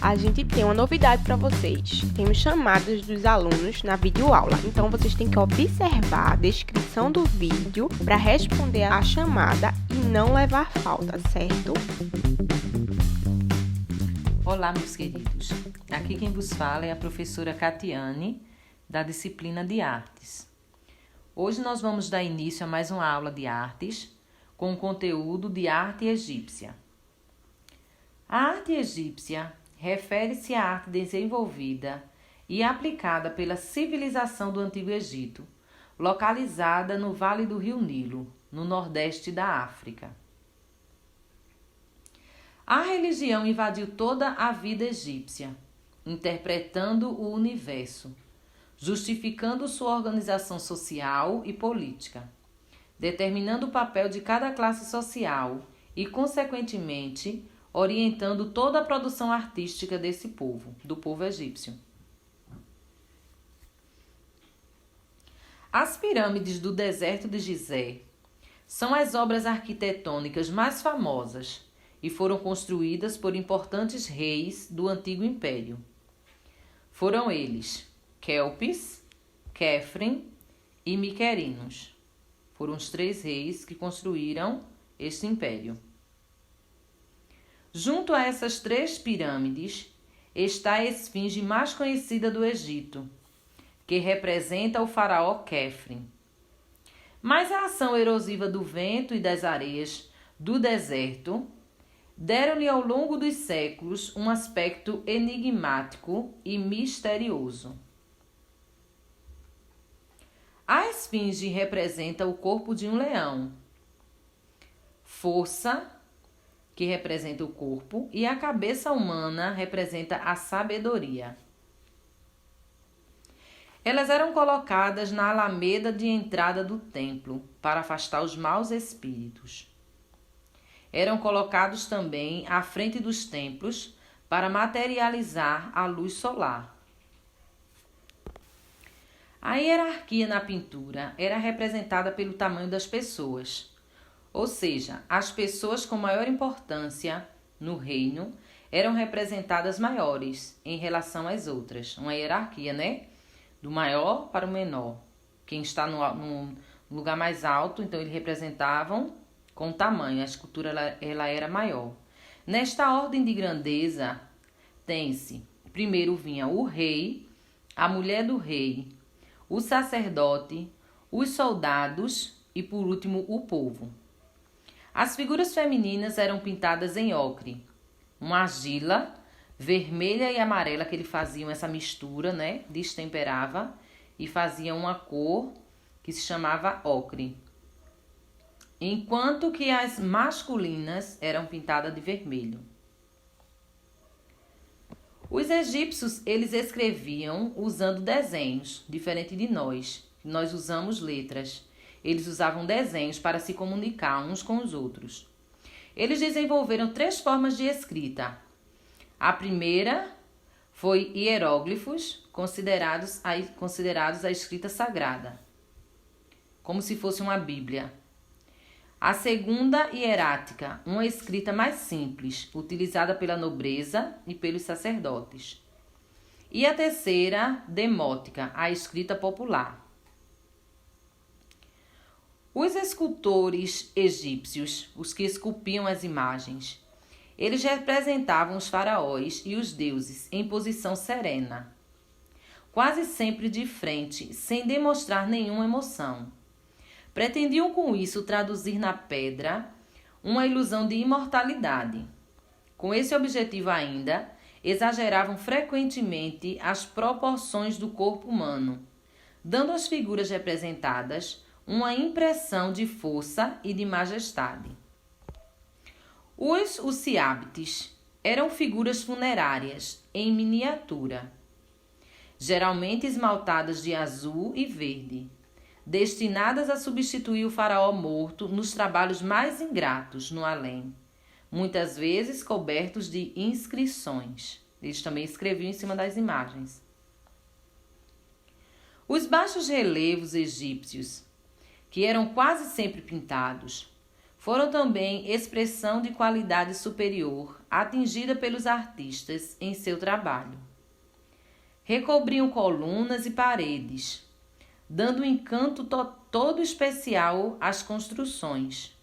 A gente tem uma novidade para vocês. Temos chamadas dos alunos na videoaula. Então, vocês têm que observar a descrição do vídeo para responder a chamada e não levar falta, certo? Olá, meus queridos. Aqui quem vos fala é a professora Catiane, da disciplina de Artes. Hoje nós vamos dar início a mais uma aula de artes com o conteúdo de arte egípcia. A arte egípcia refere-se à arte desenvolvida e aplicada pela civilização do Antigo Egito, localizada no Vale do Rio Nilo, no nordeste da África. A religião invadiu toda a vida egípcia, interpretando o universo, justificando sua organização social e política, determinando o papel de cada classe social e, consequentemente, orientando toda a produção artística desse povo, do povo egípcio. As pirâmides do deserto de Gizé são as obras arquitetônicas mais famosas e foram construídas por importantes reis do Antigo Império. Foram eles Quelpes, Quefren e Miquerinos. Foram os 3 reis que construíram este império. Junto a essas 3 pirâmides está a esfinge mais conhecida do Egito, que representa o faraó Quefren. Mas a ação erosiva do vento e das areias do deserto deram-lhe ao longo dos séculos um aspecto enigmático e misterioso. A esfinge representa o corpo de um leão, força, que representa o corpo, e a cabeça humana representa a sabedoria. Elas eram colocadas na alameda de entrada do templo para afastar os maus espíritos. Eram colocados também à frente dos templos para materializar a luz solar. A hierarquia na pintura era representada pelo tamanho das pessoas. Ou seja, as pessoas com maior importância no reino eram representadas maiores em relação às outras. Uma hierarquia, né? Do maior para o menor. Quem está no lugar mais alto, então eles representavam com tamanho. A escultura ela era maior. Nesta ordem de grandeza, tem-se, primeiro vinha o rei, a mulher do rei, o sacerdote, os soldados e, por último, o povo. As figuras femininas eram pintadas em ocre, uma argila vermelha e amarela que ele faziam essa mistura, né? Destemperava e fazia uma cor que se chamava ocre. Enquanto que as masculinas eram pintadas de vermelho. Os egípcios, eles escreviam usando desenhos, diferente de nós. Nós usamos letras. Eles usavam desenhos para se comunicar uns com os outros. Eles desenvolveram 3 formas de escrita. A primeira foi hieróglifos, considerados a escrita sagrada, como se fosse uma Bíblia. A segunda, hierática, uma escrita mais simples, utilizada pela nobreza e pelos sacerdotes. E a terceira, demótica, a escrita popular. Os escultores egípcios, os que esculpiam as imagens, eles representavam os faraós e os deuses em posição serena, quase sempre de frente, sem demonstrar nenhuma emoção. Pretendiam com isso traduzir na pedra uma ilusão de imortalidade. Com esse objetivo ainda, exageravam frequentemente as proporções do corpo humano, dando às figuras representadas uma impressão de força e de majestade. Os usiábites eram figuras funerárias em miniatura, geralmente esmaltadas de azul e verde, destinadas a substituir o faraó morto nos trabalhos mais ingratos no além, muitas vezes cobertos de inscrições. Eles também escreviam em cima das imagens. Os baixos relevos egípcios, que eram quase sempre pintados, foram também expressão de qualidade superior atingida pelos artistas em seu trabalho. Recobriam colunas e paredes, dando um encanto todo especial às construções.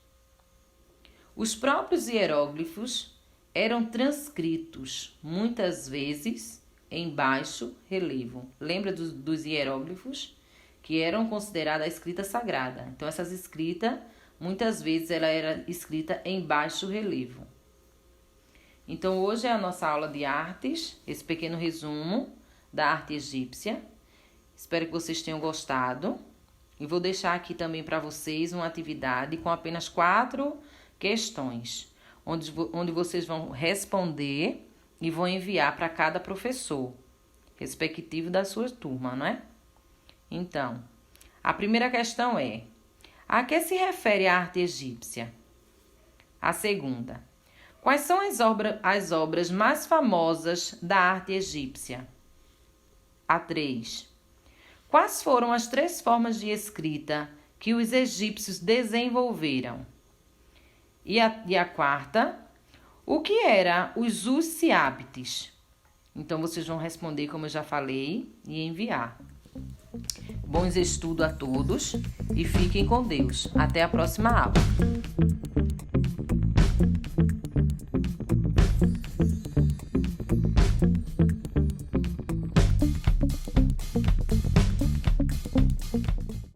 Os próprios hieróglifos eram transcritos, muitas vezes, em baixo relevo. Lembra dos hieróglifos? Que eram consideradas a escrita sagrada. Então, essas escritas, muitas vezes, ela era escrita em baixo relevo. Então, hoje é a nossa aula de artes, esse pequeno resumo da arte egípcia. Espero que vocês tenham gostado. E vou deixar aqui também para vocês uma atividade com apenas 4 questões, onde vocês vão responder e vão enviar para cada professor, respectivo da sua turma, não é? Então, a primeira questão é: a que se refere a arte egípcia? A segunda: quais são as obras mais famosas da arte egípcia? A 3: quais foram as 3 formas de escrita que os egípcios desenvolveram? E a quarta: o que era os Usiápites? Então, vocês vão responder, como eu já falei, e enviar. Bons estudos a todos e fiquem com Deus. Até a próxima aula.